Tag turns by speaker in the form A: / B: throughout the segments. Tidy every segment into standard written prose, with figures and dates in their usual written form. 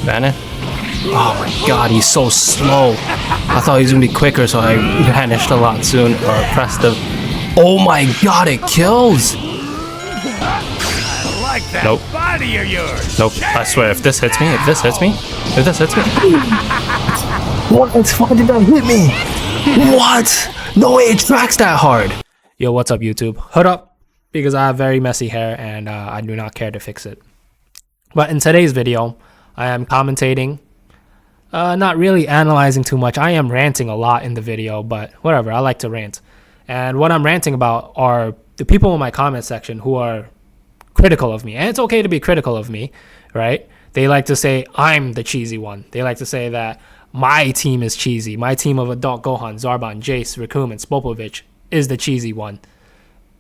A: Bannon? Oh my god, he's so slow. I thought he was gonna be quicker, so I vanished a lot soon, or pressed the... Oh my god, it kills!
B: I like that body of yours.
A: Nope, I swear, if this hits me... What? Why did that hit me? What? No way it tracks that hard. Yo, what's up, YouTube? Hood up, because I have very messy hair and I do not care to fix it. But in today's video, I am commentating, not really analyzing too much. I am ranting a lot in the video, but whatever, I like to rant. And what I'm ranting about are the people in my comment section who are critical of me. And it's okay to be critical of me, right? They like to say I'm the cheesy one. They like to say that my team is cheesy. My team of Adult Gohan, Zarban, Jace, Rikum, and Spopovich is the cheesy one.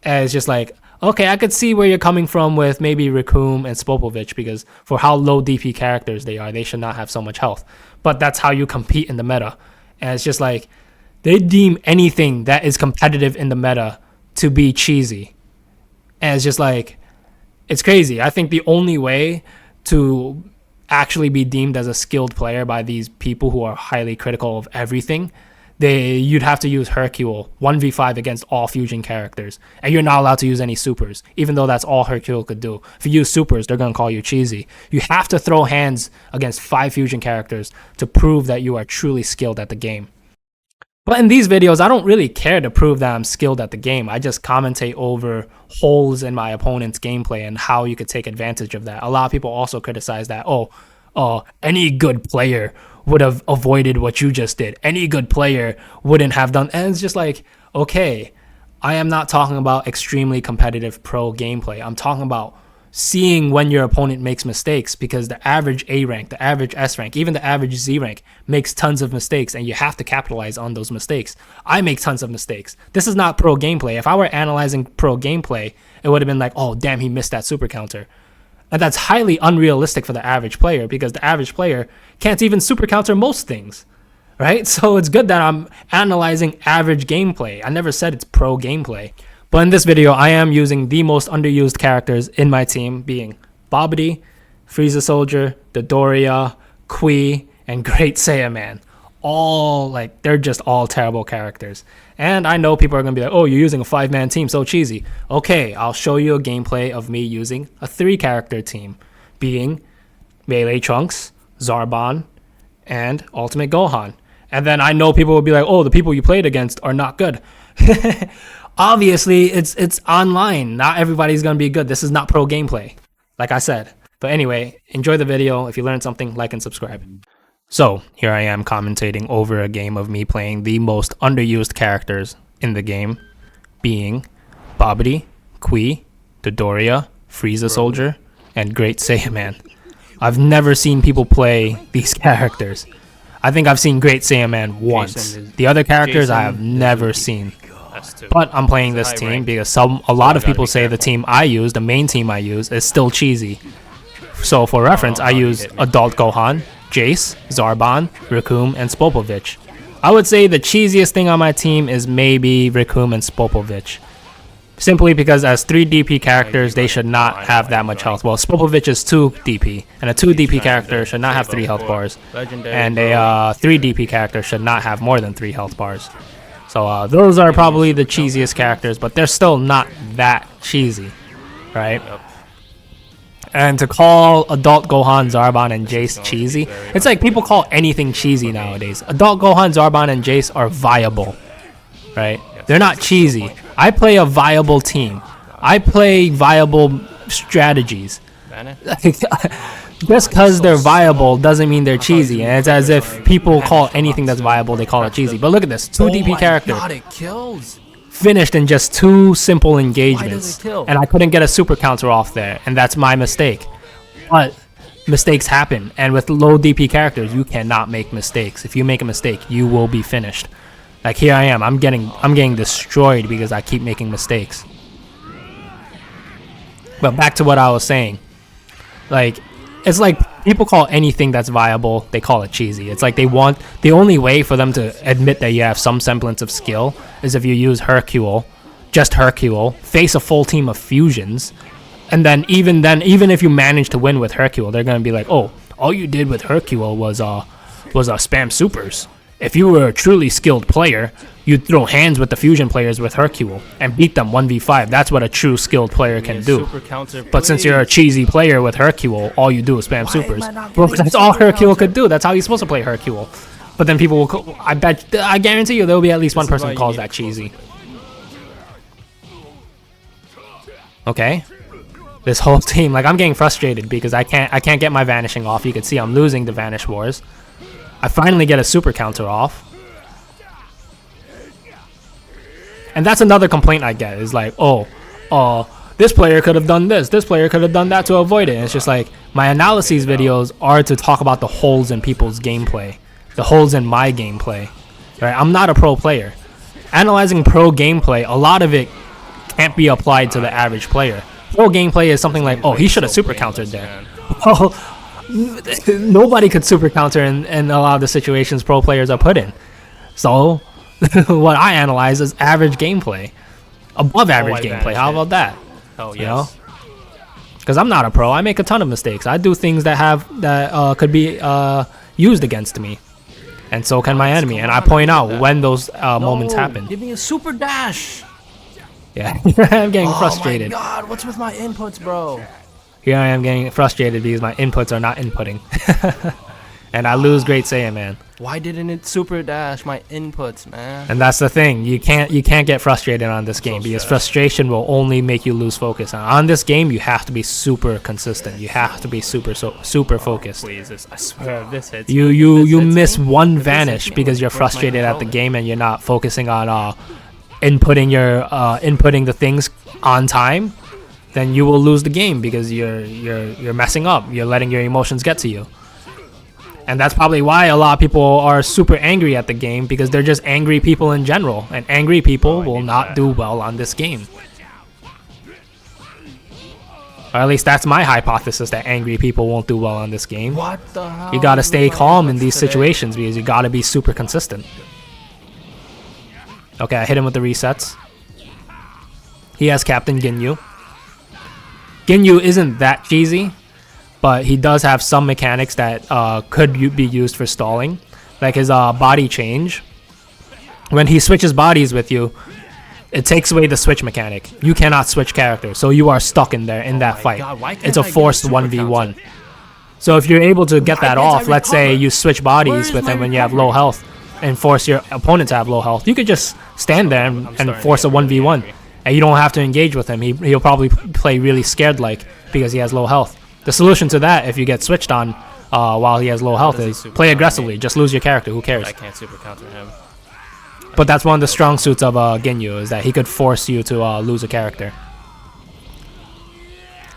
A: And it's just like, okay, I could see where you're coming from with maybe Rikum and Spopovich, because for how low DP characters they are, they should not have so much health. But that's how you compete in the meta. And it's just like, they deem anything that is competitive in the meta to be cheesy. And it's just like, it's crazy. I think the only way to actually be deemed as a skilled player by these people who are highly critical of everything, you'd have to use Hercule 1v5 against all fusion characters, and you're not allowed to use any supers, even though that's all Hercule could do. If you use supers, they're gonna call you cheesy. You have to throw hands against 5 fusion characters to prove that you are truly skilled at the game. But in these videos, I don't really care to prove that I'm skilled at the game. I just commentate over holes in my opponent's gameplay and how you could take advantage of that. A lot of people also criticize that, any good player would have avoided what you just did. Any good player wouldn't have done. And it's just like, okay, I am not talking about extremely competitive pro gameplay. I'm talking about seeing when your opponent makes mistakes, because the average A rank, the average S rank, even the average Z rank makes tons of mistakes, and you have to capitalize on those mistakes. I make tons of mistakes. This is not pro gameplay. If I were analyzing pro gameplay, it would have been like, oh damn, he missed that super counter. And that's highly unrealistic for the average player, because the average player can't even super counter most things, right? So it's good that I'm analyzing average gameplay. I never said it's pro gameplay. But in this video, I am using the most underused characters in my team, being Babidi, Frieza Soldier, Dodoria, Kui, and Great Saiyaman. They're just all terrible characters. And I know people are going to be like, oh, you're using a 5-man team, so cheesy. Okay, I'll show you a gameplay of me using a 3-character team, being Melee Trunks, Zarban, and Ultimate Gohan. And then I know people will be like, oh, the people you played against are not good. Obviously, it's online. Not everybody's going to be good. This is not pro gameplay, like I said. But anyway, enjoy the video. If you learned something, like and subscribe. So, here I am commentating over a game of me playing the most underused characters in the game, being Babidi, Kui, Dodoria, Frieza Soldier, and Great Saiyaman. I've never seen people play these characters. I think I've seen Great Saiyaman once. The other characters I have never seen. But I'm playing this team because a lot of people say the team I use, the main team I use, is still cheesy. So for reference, I use Adult Gohan, Jace, Zarban, Rikum, and Spopovich. I would say the cheesiest thing on my team is maybe Rikum and Spopovich. Simply because as 3 DP characters, they should not have that much health. Well, Spopovich is 2 DP, and a 2 DP character should not have 3 health bars. And a 3 DP character should not have more than 3 health bars. So those are probably the cheesiest characters, but they're still not that cheesy, right? And to call Adult Gohan, Zarban, and Jace cheesy, it's like people call anything cheesy nowadays. Adult Gohan, Zarban, and Jace are viable, right? They're not cheesy. I play a viable team. I play viable strategies. Just because they're viable doesn't mean they're cheesy. And it's as if people call anything that's viable, they call it cheesy. But look at this, 2 DP character. God, it kills.
B: Finished in just 2 simple engagements. And I couldn't get a super counter off there. And that's my mistake. But mistakes happen. And with low DP characters, you cannot make mistakes. If you make a mistake, you will be finished. Like here I am. I'm getting destroyed because I keep making mistakes. But back to what I was saying. Like, it's like people call anything that's viable, they call it cheesy. It's like the only way for them to admit that you have some semblance of skill is if you use Hercule, just Hercule, face a full team of fusions, and then even if you manage to win with Hercule, they're going to be like, oh, all you did with Hercule was spam supers. If you were a truly skilled player, you'd throw hands with the fusion players with Hercule and beat them 1v5. That's what a true skilled player can do. But since you're a cheesy player with Hercule, all you do is spam supers. Well, that's all Hercule could do. That's how he's supposed to play Hercule. But then people will, I guarantee you there'll be at least one person who calls that cheesy. Okay. This whole team, like, I'm getting frustrated because I can't get my vanishing off. You can see I'm losing the Vanish Wars. I finally get a super counter off. And that's another complaint I get, is like, this player could have done this player could have done that to avoid it. And it's just like, my analyses videos are to talk about the holes in people's gameplay, the holes in my gameplay, right? I'm not a pro player. Analyzing pro gameplay, a lot of it can't be applied to the average player. Pro gameplay is something like, he should have super countered there. Well, nobody could super counter in a lot of the situations pro players are put in. So what I analyze is average gameplay, above average gameplay. How about that?
A: Oh, yes.
B: You know, because I'm not a pro. I make a ton of mistakes. I do things that could be used against me, and so can my enemy. And I point out when those moments happen.
A: Give me a super dash.
B: Yeah, I'm getting frustrated.
A: Oh my god, what's with my inputs, bro?
B: Here I am getting frustrated because my inputs are not inputting. And I lose Great Saiyan, man.
A: Why didn't it super dash my inputs, man?
B: And that's the thing. You can't get frustrated on this game because frustration will only make you lose focus. On this game, you have to be super consistent. You have to be super focused.
A: Please, I swear if this hits
B: you miss one vanish because you're frustrated at the game and you're not focusing on inputting the things on time. Then you will lose the game because you're messing up. You're letting your emotions get to you. And that's probably why a lot of people are super angry at the game, because they're just angry people in general. And angry people will not do well on this game. Or at least that's my hypothesis, that angry people won't do well on this game.
A: What the hell?
B: You gotta stay calm in these situations because you gotta be super consistent. Okay, I hit him with the resets. He has Captain Ginyu. Ginyu isn't that cheesy, but he does have some mechanics that could be used for stalling, like his body change. When he switches bodies with you, it takes away the switch mechanic. You cannot switch characters, so you are stuck in there in that fight. It's a forced 1v1. So if you're able to get that off, let's say you switch bodies with him when you have low health and force your opponent to have low health, you could just stand there and force a 1v1. And you don't have to engage with him. He'll probably play really scared like because he has low health. The solution to that, if you get switched on while he has low health, is play aggressively. Just lose your character. Who cares?
A: I can't super counter him.
B: But that's one of the strong suits of Ginyu, is that he could force you to lose a character.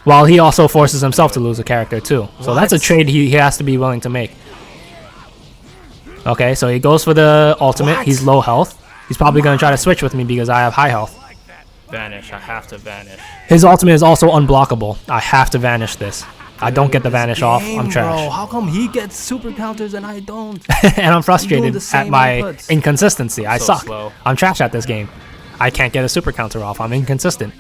B: While he also forces himself to lose a character too. So that's a trade he has to be willing to make. Okay, so he goes for the ultimate. He's low health. He's probably going to try to switch with me because I have high health.
A: Vanish. I have to vanish.
B: His ultimate is also unblockable. I have to vanish this. I don't get the vanish off. I'm trash.
A: Bro, how come he gets super counters and I don't?
B: And I'm frustrated at my
A: inputs.
B: inconsistency. I suck.
A: Slow.
B: I'm trash at this game. I can't get a super counter off. I'm inconsistent.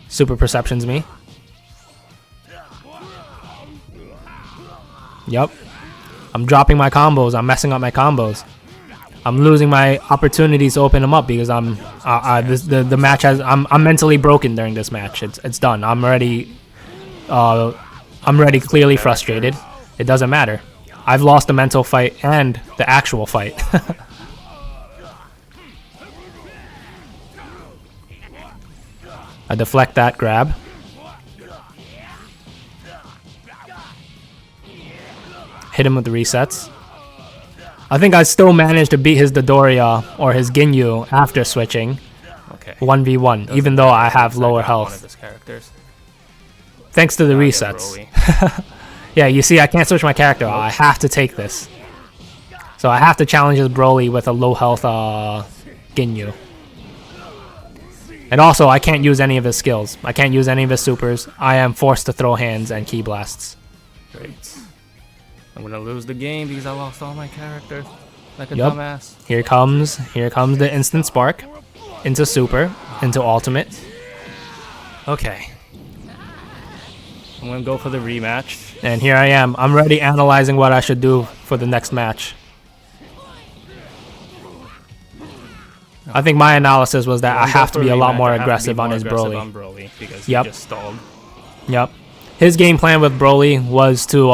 B: Super perceptions me. Yep. I'm dropping my combos. I'm messing up my combos. I'm losing my opportunities to open them up because the match has I'm mentally broken during this match. It's done. I'm already clearly frustrated. It doesn't matter. I've lost the mental fight and the actual fight. I deflect that grab. Hit him with the resets. I think I still managed to beat his Dodoria or his Ginyu after switching.
A: Okay.
B: 1v1, even though I have lower health. Thanks to the resets. Yeah, you see, I can't switch my character. I have to take this. So I have to challenge his Broly with a low health Ginyu. And also, I can't use any of his skills. I can't use any of his supers. I am forced to throw hands and ki blasts.
A: Great. I'm gonna lose the game because I lost all my characters. Like a dumbass.
B: Here comes the instant spark. Into super. Into ultimate. Okay. I'm gonna go for the rematch. And here I am. I'm already analyzing what I should do for the next match. I think my analysis was that I have to be a lot more aggressive on his Broly.
A: Because
B: Yep.
A: he just stalled.
B: Yep. His game plan with Broly was to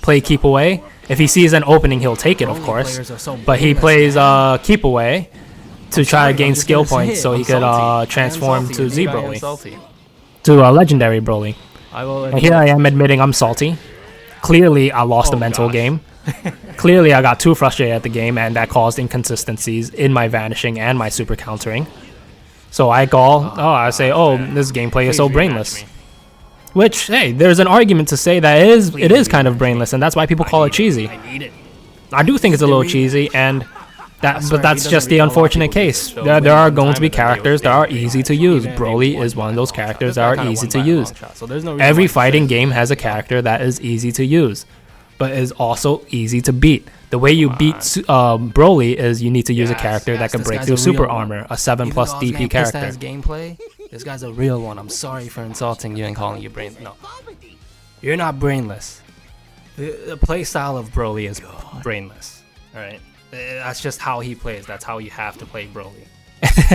B: play keep away. If he sees an opening, he'll take it, of course. But he plays keep away to try to gain skill points so he could transform to Z Broly. To a legendary Broly. And here I am admitting I'm salty. Clearly, I lost the mental game. Clearly, I got too frustrated at the game, and that caused inconsistencies in my vanishing and my super countering. So I say, this gameplay is so brainless. Which, hey, there's an argument to say that it is kind of brainless, and that's why people call it cheesy. I do think it's a little cheesy, but that's just the unfortunate case. There are going to be characters that are easy to use. Broly is one of those characters that are easy to use. Every fighting game has a character that is easy to use, but is also easy to beat. The way you beat Broly is you need to use a character that can break through super armor, a 7+ DP character.
A: Gameplay, this guy's a real one. I'm sorry for insulting you and calling you brainless. No, you're not brainless. The play style of Broly is brainless. All right. That's just how he plays. That's how you have to play Broly.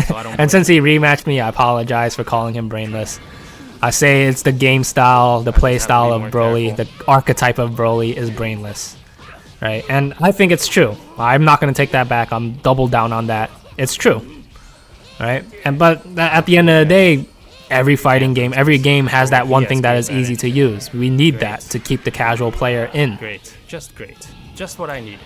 A: So I don't
B: And since he rematched me, I apologize for calling him brainless. I say it's the game style, the play style of Broly, the archetype of Broly is brainless. Right? And I think it's true. I'm not going to take that back. I'm double down on that. It's true. Right? But at the end of the day, every fighting game, every game has that one thing that is easy to use. We need that to keep the casual player in.
A: Great. Just what I needed.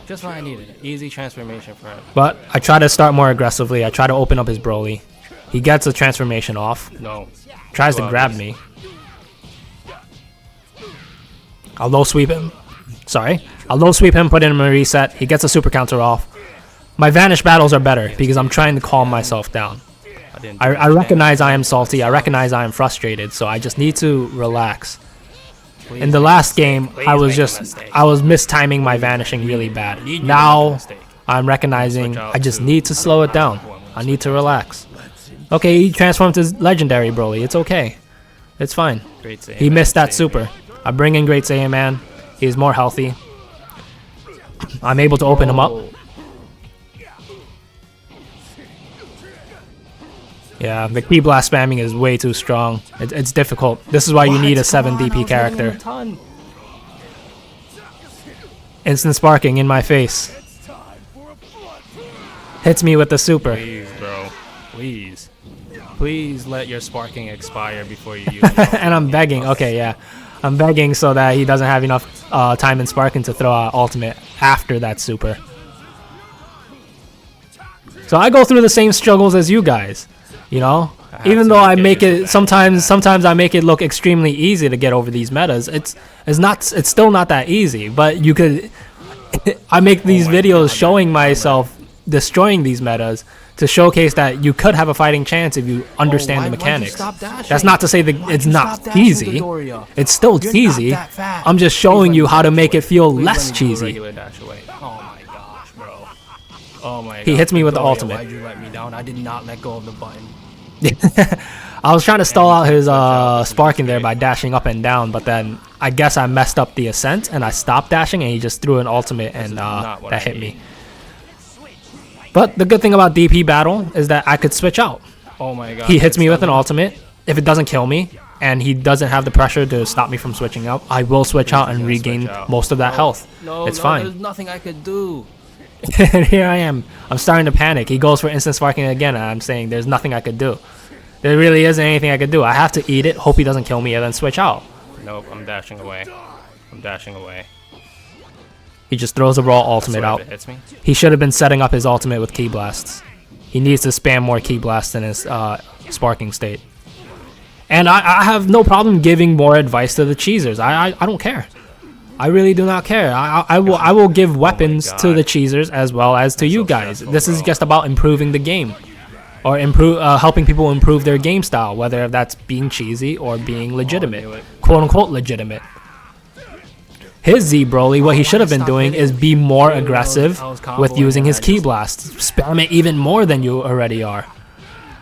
A: Just what I needed. Easy transformation for him.
B: But I try to start more aggressively. I try to open up his Broly. He gets a transformation off.
A: No.
B: Tries to grab me. I'll low sweep him. Sorry. I'll low sweep him, put in a reset. He gets a super counter off. My vanish battles are better because I'm trying to calm myself down. I recognize I am salty. I recognize I am frustrated. So I just need to relax. In the last game, I was mistiming my vanishing really bad. Now, I'm recognizing I just need to slow it down. I need to relax. Okay, he transformed to Legendary Broly. It's okay. It's fine. He missed that super. I bring in Great Saiyan Man. He's more healthy. I'm able to open him up. Yeah, the Ki Blast spamming is way too strong. It's difficult. This is why you need a 7 DP character. Instant sparking in my face. Hits me with the super.
A: Please, bro. Please. Please let your sparking expire before you use it.
B: And I'm begging. Okay, yeah. I'm begging so that he doesn't have enough time in sparking to throw out ultimate after that super. So I go through the same struggles as you guys. You know, even though I make it sometimes I make it look extremely easy to get over these metas. It's still not that easy. But you could, I make these videos showing myself destroying these metas to showcase that you could have a fighting chance if you understand the mechanics. That's not to say that it's not easy. It's still cheesy. I'm just showing you how to make it feel less cheesy.
A: Oh my God.
B: He hits me with the ultimate.
A: Why'd you let me down? I did not let go of the button.
B: I was trying to stall out his sparking there by dashing up and down, but then I guess I messed up the ascent and I stopped dashing and he just threw an ultimate and that hit me. But the good thing about DP battle is that I could switch out.
A: Oh my God.
B: He hits me with an ultimate. If it doesn't kill me and he doesn't have the pressure to stop me from switching out, I will switch out and regain most of that health. It's fine.
A: There's nothing I could do.
B: And here I am. I'm starting to panic. He goes for instant sparking again, and I'm saying there's nothing I could do. There really isn't anything I could do. I have to eat it, hope he doesn't kill me, and then switch out.
A: Nope, I'm dashing away. I'm dashing away.
B: He just throws a raw ultimate out.
A: Hits me.
B: He should have been setting up his ultimate with Ki Blasts. He needs to spam more Ki Blasts in his sparking state. And I have no problem giving more advice to the cheesers. I don't care. I really do not care. I will give weapons to the cheesers as well as to you guys. This is just about improving the game, or helping people improve their game style, whether that's being cheesy or being legitimate, quote unquote legitimate. His Z Broly, what he should have been doing is be more aggressive with using his Ki Blast. Spam it even more than you already are.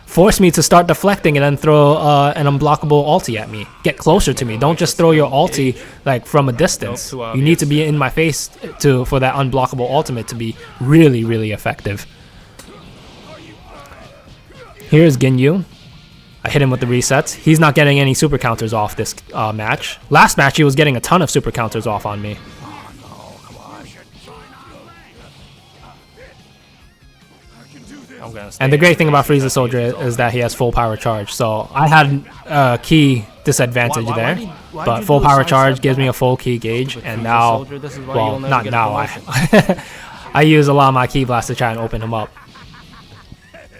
B: Force me to start deflecting and then throw an unblockable ulti at me. Get closer to me. Don't just throw your ulti like from a distance. You need to be in my face for that unblockable ultimate to be really, really effective. Here's Ginyu. I hit him with the resets. He's not getting any super counters off this match. Last match, he was getting a ton of super counters off on me. And the great thing about Frieza Soldier is that he has full power charge. So I had a key disadvantage there. But full power charge gives me a full key gauge. And now, well, not now. I use a lot of my key blasts to try and open him up.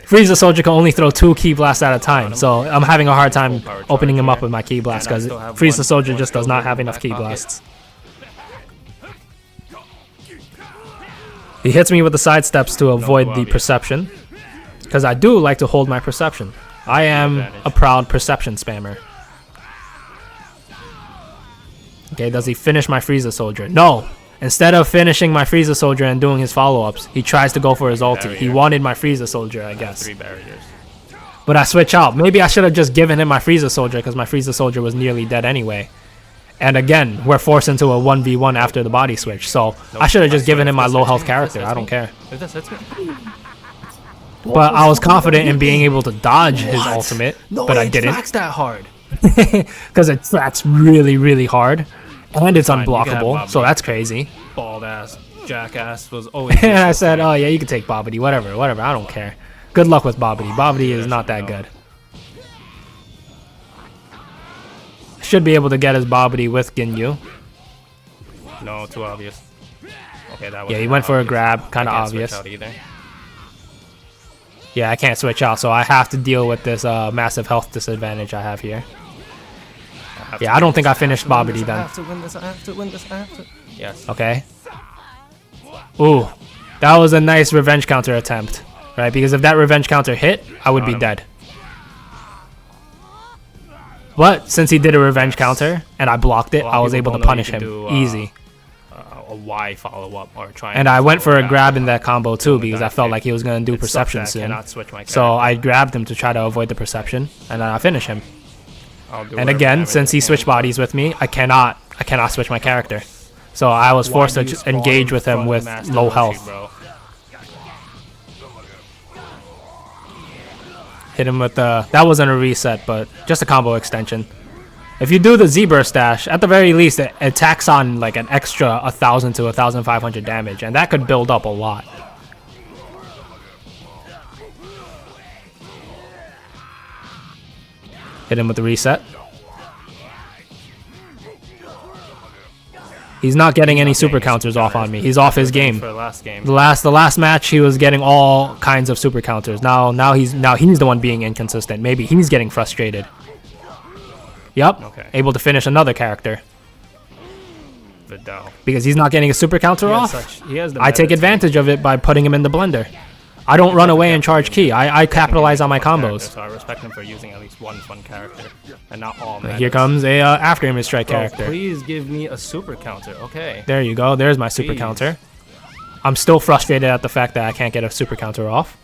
B: Frieza Soldier can only throw 2 key blasts at a time, so I'm having a hard time opening him up with my key blast because Frieza Soldier just does not have enough key blasts. He hits me with the side steps to avoid the perception, because I do like to hold my perception. I am a proud perception spammer. Okay, does he finish my Frieza Soldier? No! Instead of finishing my Frieza Soldier and doing his follow-ups, he tries to go for his ulti. He wanted my Frieza Soldier, I guess. But I switch out. Maybe I should have just given him my Frieza Soldier because my Frieza Soldier was nearly dead anyway. And again, we're forced into a 1v1 after the body switch. So I should have just given him my low health character. I don't care. But I was confident in being able to dodge his ultimate, but I didn't.
A: It tracks that hard.
B: Because it tracks really, really hard. And it's unblockable, so that's crazy.
A: Bald ass jackass was always.
B: And I said, oh yeah, you can take Babidi, whatever, I don't care. Good luck with Babidi. Babidi is not that good. Should be able to get his Babidi with Ginyu.
A: No, too obvious. Okay, that was.
B: Yeah, he went for a grab, kind of obvious. Yeah, I can't switch out, so I have to deal with this massive health disadvantage I have here. Yeah, I don't think I finished Babidi then.
A: I have to win this, I have to win this, I have to. Yes.
B: Okay. Ooh, that was a nice revenge counter attempt, right? Because if that revenge counter hit, I would be dead. But since he did a revenge counter and I blocked it, I was able to punish him easy.
A: A Y follow-up or try.
B: And I went for a grab in that combo too because I felt like he was going to do perception soon. So I grabbed him to try to avoid the perception, and then I finish him. And again, since he switched bodies with me, I cannot switch my character. So I was forced to engage with him with low health. Hit him with the... That wasn't a reset, but just a combo extension. If you do the Z-Burst dash, at the very least, it tacks on like an extra 1,000 to 1,500 damage, and that could build up a lot. Hit him with the reset. He's not getting any super counters off on me. He's off his game. The last match he was getting all kinds of super counters. Now he's the one being inconsistent. Maybe he's getting frustrated. Yep. Okay. Able to finish another character. Because he's not getting a super counter off. I take advantage of it by putting him in the blender. I don't run away and charge ki. I capitalize on my combos.
A: So I respect him for using at least one fun character and not all.
B: Here comes a after image strike character.
A: Please give me a super counter. Okay.
B: There you go. There's my super counter. I'm still frustrated at the fact that I can't get a super counter off.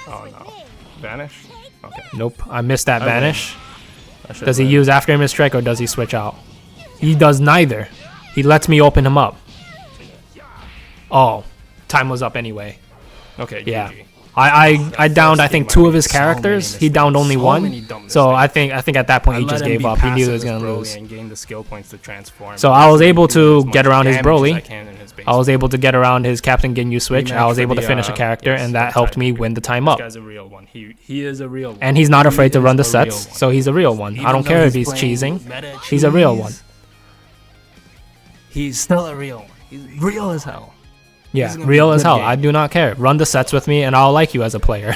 A: Oh no. Vanish? Okay.
B: Nope. I missed that vanish. Does he use after image strike or does he switch out? He does neither. He lets me open him up. Oh, time was up anyway.
A: Okay,
B: yeah.
A: GG.
B: I downed I think 2 of his characters. He downed only 1. So I think at that point he just gave up. He knew he was gonna lose. So I was able to get around his Broly. I was able to get around his Captain Ginyu switch. I was able to finish a character, and that helped me win the time up.
A: This guy's a real one. He is a real one.
B: And he's not afraid to run the sets, so he's a real one. I don't care if he's cheesing. He's a real one.
A: He's still a real one. He's real as hell.
B: Yeah, real as hell. I do not care. Run the sets with me and I'll like you as a player.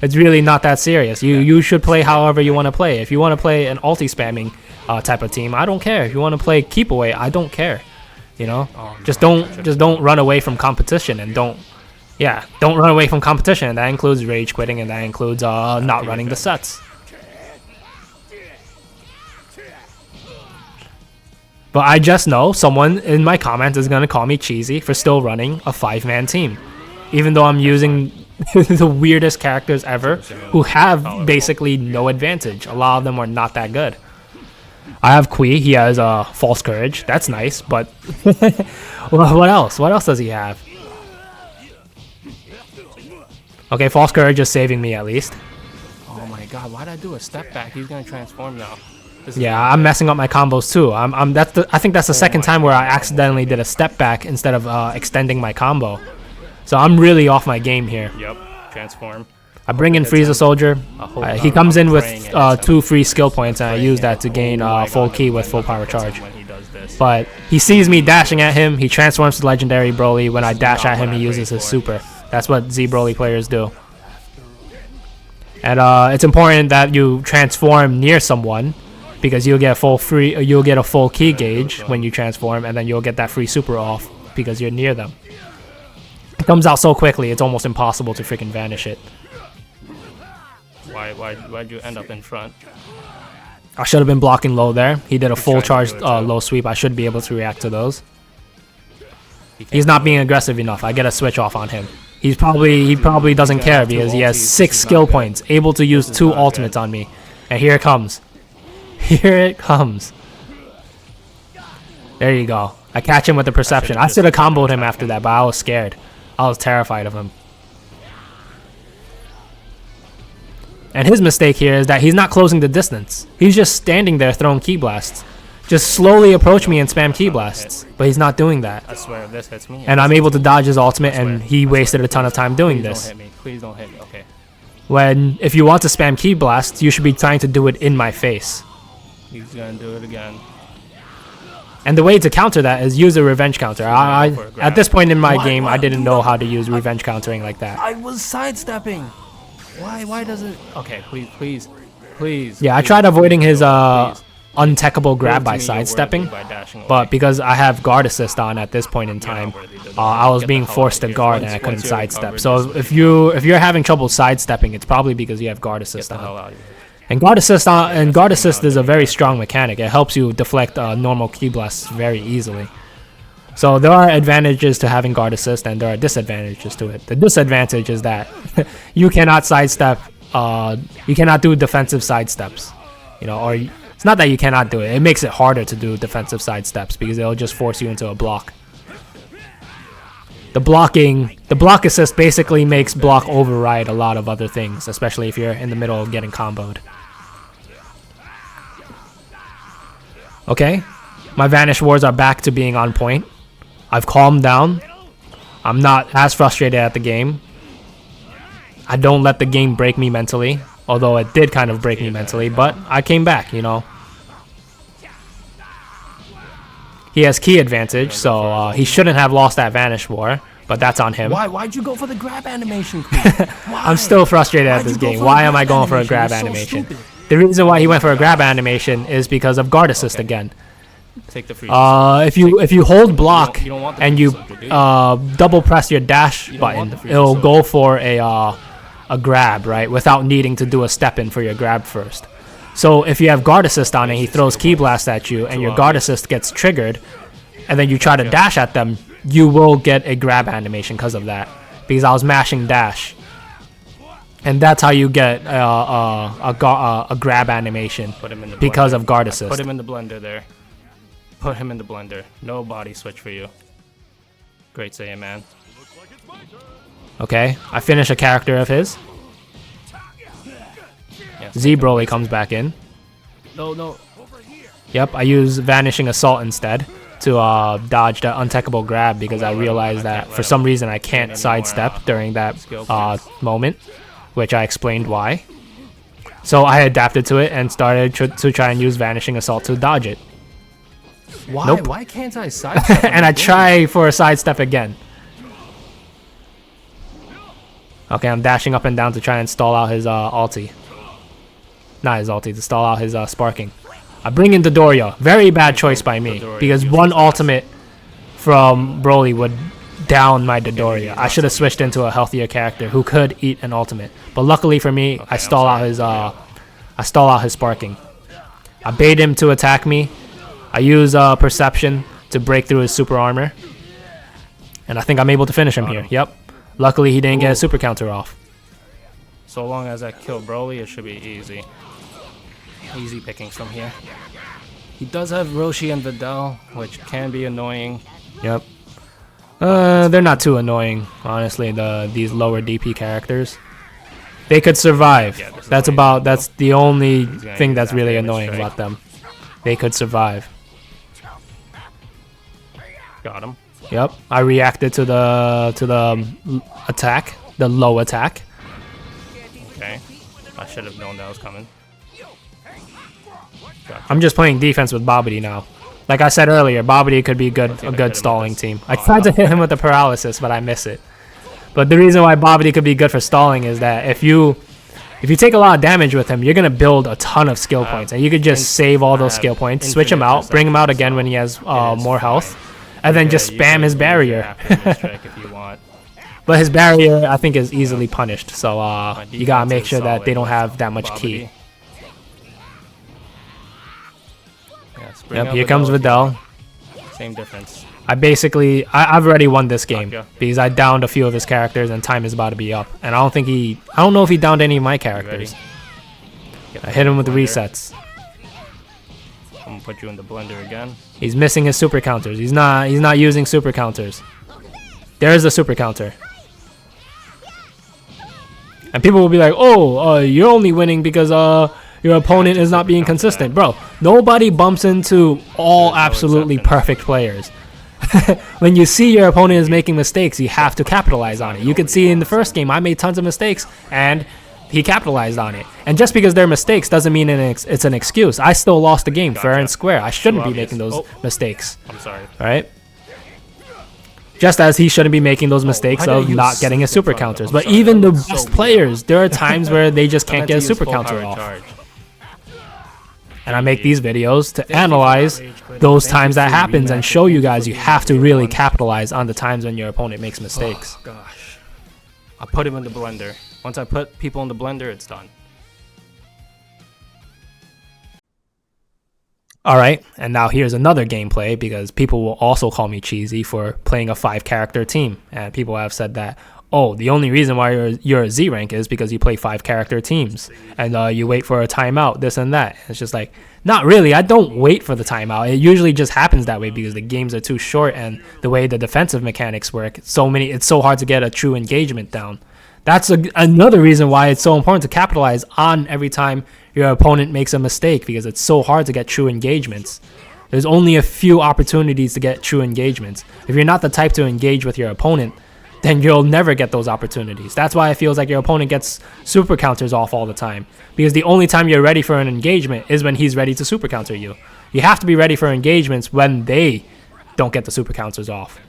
B: It's really not that serious. You should play however you want to play. If you want to play an ulti spamming type of team, I don't care. If you want to play keep away, I don't care. You know? Just don't run away from competition and don't run away from competition. And that includes rage quitting and that includes not running the sets. But I just know someone in my comments is going to call me cheesy for still running a 5-man team. even though I'm using the weirdest characters ever who have basically no advantage. A lot of them are not that good. I have Kui. He has False Courage. That's nice, but what else? What else does he have? Okay, False Courage is saving me at least.
A: Oh my god, why'd I do a step back? He's gonna transform now.
B: Yeah, I'm messing up my combos too. I think that's the second time where I accidentally did a step back instead of extending my combo. So I'm really off my game here.
A: Yep, transform.
B: I bring in Frieza Soldier. He comes in with 2 free skill points, and I use that to gain full ki with full power charge. But he sees me dashing at him. He transforms to Legendary Broly. When I dash at him, he uses his super. That's what Z Broly players do. And it's important that you transform near someone, because you'll get a full ki gauge when you transform, and then you'll get that free super off because you're near them. It comes out so quickly, it's almost impossible to freaking vanish it.
A: Why'd you end up in front?
B: I should have been blocking low there. He did a full charge low sweep. I should be able to react to those. He's not being aggressive enough. I get a switch off on him. He probably doesn't care because he has 6 skill points, able to use 2 ultimates on me. And here it comes. Here it comes. There you go. I catch him with the perception. I should have comboed him after that, but I was scared. I was terrified of him. And his mistake here is that he's not closing the distance. He's just standing there throwing ki blasts. Just slowly approach me and spam ki blasts. But he's not doing that.
A: I swear if this hits me.
B: And I'm able to dodge his ultimate, and he wasted a ton of time doing this.
A: Please don't hit me. Please don't hit me. Okay.
B: When, if you want to spam ki blasts, you should be trying to do it in my face.
A: He's gonna do it again.
B: And the way to counter that is use a revenge counter. At this point in my game, I didn't know how to use revenge countering like that.
A: I was sidestepping. Why does it? Okay, please.
B: Yeah, I tried avoiding his untechable grab by sidestepping, but because I have guard assist on at this point in time, I was being forced to guard and I couldn't sidestep. So if you're having trouble sidestepping, it's probably because you have guard assist on. And guard assist is a very strong mechanic. It helps you deflect normal ki blasts very easily. So there are advantages to having guard assist, and there are disadvantages to it. The disadvantage is that you cannot sidestep. You cannot do defensive sidesteps. You know, or it's not that you cannot do it. It makes it harder to do defensive sidesteps because it'll just force you into a block. The block assist basically makes block override a lot of other things, especially if you're in the middle of getting comboed. Okay, my Vanish Wards are back to being on point. I've calmed down. I'm not as frustrated at the game. I don't let the game break me mentally, although it did kind of break me mentally, but I came back, you know. He has ki advantage, so he shouldn't have lost that Vanish War, but that's on him.
A: Why'd you go for the grab animation?
B: I'm still frustrated at this game. Why am I going for a grab animation? The reason why he went for a grab animation is because of guard assist again.
A: Take the free.
B: If you hold block and you double press your dash button, it'll go for a grab, right, without needing to do a step in for your grab first. So if you have guard assist on and he throws ki blast at you and your guard assist gets triggered, and then you try to dash at them, you will get a grab animation because of that. Because I was mashing dash, and that's how you get a grab animation because of guard assist.
A: Put him in the blender there. Put him in the blender. No body switch for you. Great Saiyan man.
B: Okay, I finish a character of his. Z Broly comes back in.
A: No.
B: Yep, I use Vanishing Assault instead to dodge the untechable grab because I realized that for some reason I can't sidestep during that moment, which I explained why. So I adapted to it and started to try and use Vanishing Assault to dodge it.
A: Why?
B: Nope.
A: Why can't I sidestep?
B: And I try for a sidestep again. Okay, I'm dashing up and down to try and stall out his ulti. Not his ulti, to stall out his sparking. I bring in Dodoria. Very bad choice by me, because one ultimate from Broly would down my Dodoria. I should have switched into a healthier character who could eat an ultimate. But luckily for me, I stall out his sparking. I bait him to attack me. I use Perception to break through his super armor. And I think I'm able to finish him here. Yep. Luckily, he didn't get a super counter off.
A: So long as I kill Broly, it should be easy. Easy pickings from here. He does have Roshi and Videl, which can be annoying.
B: Yep. They're not too annoying, honestly. These lower DP characters, they could survive.
A: Yeah,
B: that's the only thing that's really annoying about them. They could survive.
A: Got him.
B: Yep. I reacted to the attack, the low attack.
A: Okay. I should have known that was coming. Gotcha.
B: I'm just playing defense with Babidi now. Like I said earlier, Babidi could be a good stalling team. I tried to hit him with the paralysis, but I miss it. But the reason why Babidi could be good for stalling is that if you take a lot of damage with him, you're gonna build a ton of skill points, and you could just save all those skill points, switch him out, bring him out again when he has more health, and then just spam his barrier.
A: If you want.
B: But his barrier, I think, is easily punished, so you gotta make sure that they don't have that much ki. Yep, here comes Videl.
A: Same difference.
B: I've already won this game because I downed a few of his characters and time is about to be up. And I don't know if he downed any of my characters. I hit him with the resets.
A: I'm gonna put you in the blender again.
B: He's missing his super counters. He's not using super counters. There's the super counter. And people will be like, "Oh, you're only winning because your opponent is not being consistent." Bro, nobody bumps into all absolutely perfect players. When you see your opponent is making mistakes, you have to capitalize on it. You could see in the first game, I made tons of mistakes, and he capitalized on it. And just because they're mistakes doesn't mean it's an excuse. I still lost the game fair and square. I shouldn't be making those mistakes.
A: I'm sorry.
B: All right? Just as he shouldn't be making those mistakes of not getting his super counters. But even the best players, there are times where they just can't get a super counter off. And I make these videos to analyze those times that happens and show you guys you have to really capitalize on the times when your opponent makes mistakes.
A: Oh, gosh. I put him in the blender. Once I put people in the blender, it's done.
B: Alright, and now here's another gameplay because people will also call me cheesy for playing a 5-character team. And people have said that, oh, the only reason why you're a Z rank is because you play 5-character teams and you wait for a timeout, this and that. It's just like, not really. I don't wait for the timeout. It usually just happens that way because the games are too short and the way the defensive mechanics work, it's so hard to get a true engagement down. That's another reason why it's so important to capitalize on every time your opponent makes a mistake, because it's so hard to get true engagements. There's only a few opportunities to get true engagements. If you're not the type to engage with your opponent, then you'll never get those opportunities. That's why it feels like your opponent gets super counters off all the time, because the only time you're ready for an engagement is when he's ready to super counter you. You have to be ready for engagements when they don't get the super counters off.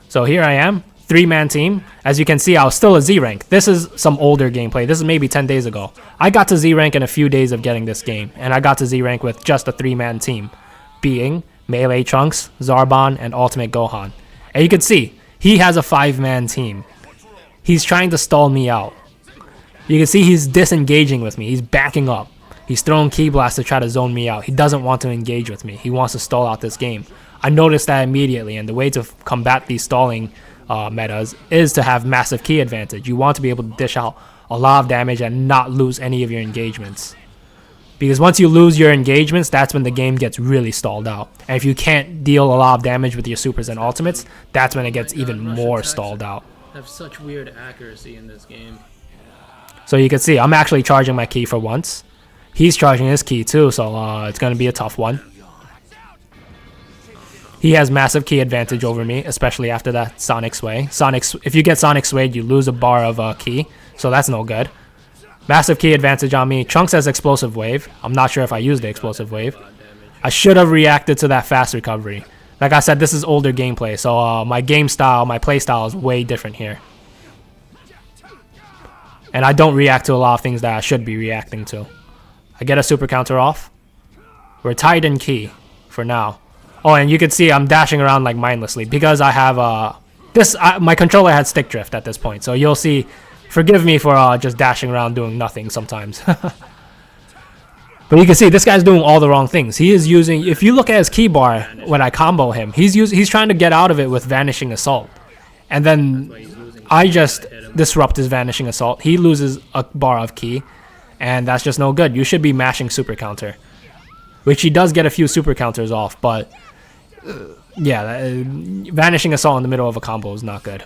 B: So here I am, 3-man team. As you can see, I was still a Z rank. This is some older gameplay. This is maybe 10 days ago. I got to Z rank in a few days of getting this game, and I got to Z rank with just a 3-man team, being Melee Trunks, Zarbon, and Ultimate Gohan. And you can see, he has a 5-man team. He's trying to stall me out. You can see he's disengaging with me. He's backing up. He's throwing Ki Blast to try to zone me out. He doesn't want to engage with me. He wants to stall out this game. I noticed that immediately, and the way to combat these stalling metas is to have massive ki advantage. You want to be able to dish out a lot of damage and not lose any of your engagements. Because once you lose your engagements, that's when the game gets really stalled out. And if you can't deal a lot of damage with your supers and ultimates, that's when it gets even more stalled out.
A: Have such weird accuracy in this game.
B: So you can see, I'm actually charging my ki for once. He's charging his ki too, so it's going to be a tough one. He has massive ki advantage over me, especially after that Sonic Sway. If you get Sonic Swayed, you lose a bar of ki, so that's no good. Massive ki advantage on me. Trunks has Explosive Wave. I'm not sure if I used the Explosive Wave. I should have reacted to that fast recovery. Like I said, this is older gameplay, so my game style, my play style is way different here. And I don't react to a lot of things that I should be reacting to. I get a super counter off. We're tied in ki for now. Oh, and you can see I'm dashing around like mindlessly because I have my controller had stick drift at this point. So you'll see, forgive me for just dashing around doing nothing sometimes. But you can see this guy's doing all the wrong things. He is using, if you look at his key bar when I combo him, he's trying to get out of it with Vanishing Assault. and then I just disrupt his Vanishing Assault. He loses a bar of ki, and that's just no good. You should be mashing super counter, which he does get a few super counters off, but Vanishing Assault in the middle of a combo is not good.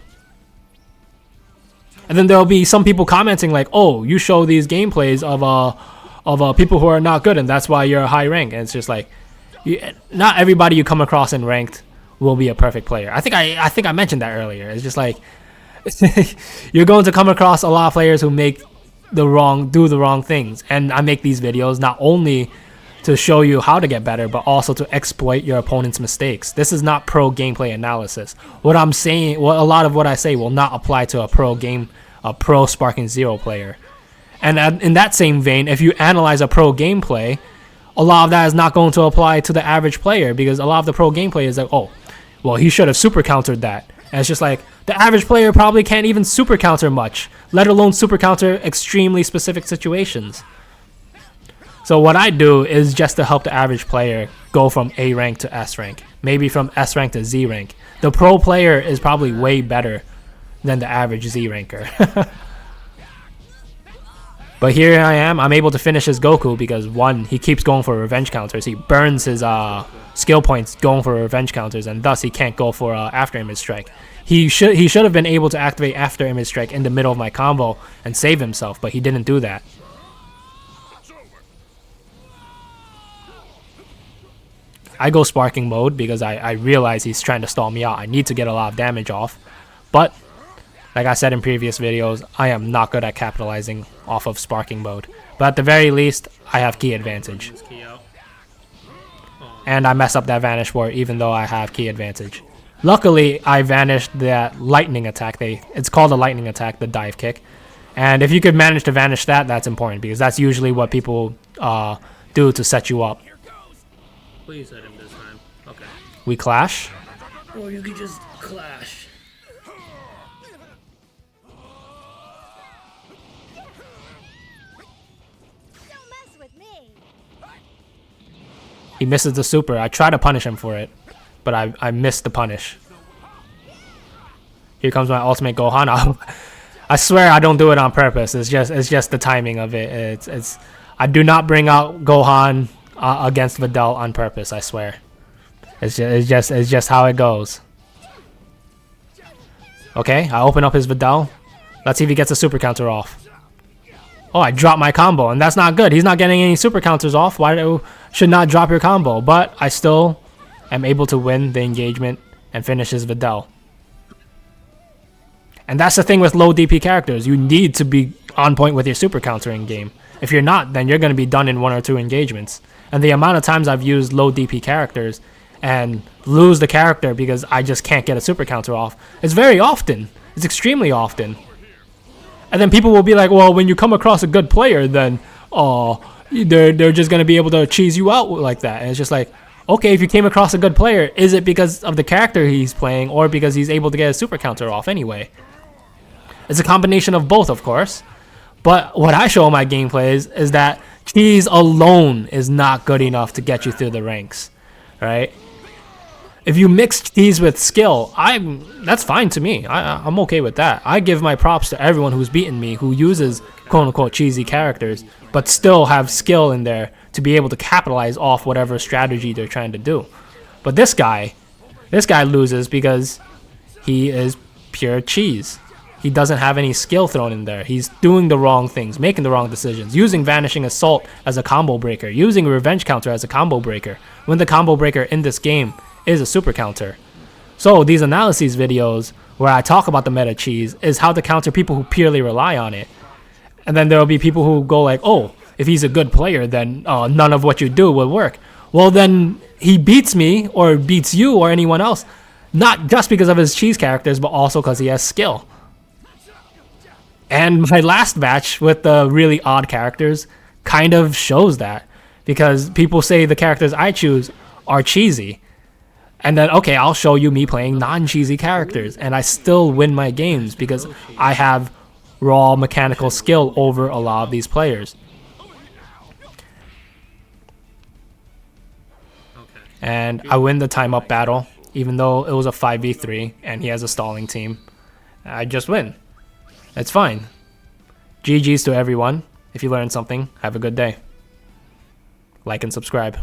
B: And then there'll be some people commenting like, oh, you show these gameplays of people who are not good, and that's why you're a high rank. And it's just like, not everybody you come across in ranked will be a perfect player. I think I mentioned that earlier. It's just like you're going to come across a lot of players who do the wrong things. And I make these videos not only to show you how to get better, but also to exploit your opponent's mistakes. This is not pro gameplay analysis. What I'm saying, a lot of what I say will not apply to a pro Sparking Zero player. And in that same vein, if you analyze a pro gameplay, a lot of that is not going to apply to the average player, because a lot of the pro gameplay is like, oh, well, he should have super countered that. And it's just like, the average player probably can't even super counter much, let alone super counter extremely specific situations. So what I do is just to help the average player go from A rank to S rank, maybe from S rank to Z rank. The pro player is probably way better than the average Z ranker. But here I am, I'm able to finish his Goku because, one, he keeps going for revenge counters. He burns his skill points going for revenge counters, and thus he can't go for after image strike. He should have been able to activate after image strike in the middle of my combo and save himself, but he didn't do that. I go sparking mode because I realize he's trying to stall me out. I need to get a lot of damage off. But, like I said in previous videos, I am not good at capitalizing off of sparking mode. But at the very least, I have ki advantage. And I mess up that Vanish War even though I have ki advantage. Luckily, I vanished that lightning attack. It's called a lightning attack, the dive kick. And if you could manage to vanish that, that's important, because that's usually what people do to set you up.
A: Please hit him this time. Okay.
B: We clash.
A: Or you could just clash.
C: Don't mess with me.
B: He misses the super. I try to punish him for it, but I missed the punish. Here comes my ultimate Gohan. I swear I don't do it on purpose. It's just the timing of it. I do not bring out Gohan against Videl on purpose, I swear. It's just how it goes. Okay, I open up his Videl. Let's see if he gets a super counter off. Oh, I dropped my combo, and that's not good. He's not getting any super counters off. Should not drop your combo, but I still am able to win the engagement and finish his Videl. And that's the thing with low DP characters. You need to be on point with your super counter in game. If you're not, then you're going to be done in 1 or 2 engagements. And the amount of times I've used low DP characters and lose the character because I just can't get a super counter off is very often. It's extremely often. And then people will be like, well, when you come across a good player, then they're just going to be able to cheese you out like that. And it's just like, okay, if you came across a good player, is it because of the character he's playing or because he's able to get a super counter off anyway? It's a combination of both, of course. But what I show in my gameplays is that cheese alone is not good enough to get you through the ranks, right? If you mix cheese with skill, that's fine to me. I'm okay with that. I give my props to everyone who's beaten me, who uses quote-unquote cheesy characters, but still have skill in there to be able to capitalize off whatever strategy they're trying to do. But this guy loses because he is pure cheese. He doesn't have any skill thrown in there. He's doing the wrong things, making the wrong decisions, using Vanishing Assault as a combo breaker, using Revenge Counter as a combo breaker, when the combo breaker in this game is a super counter. So these analyses videos where I talk about the meta cheese is how to counter people who purely rely on it. And then there will be people who go like, oh, if he's a good player, then none of what you do will work. Well, then he beats me or beats you or anyone else, not just because of his cheese characters, but also because he has skill. And my last match with the really odd characters kind of shows that, because people say the characters I choose are cheesy. And then, okay, I'll show you me playing non-cheesy characters, and I still win my games because I have raw mechanical skill over a lot of these players. And I win the time up battle, even though it was a 5v3 and he has a stalling team. I just win. It's fine. GG's to everyone. If you learned something, have a good day. Like and subscribe.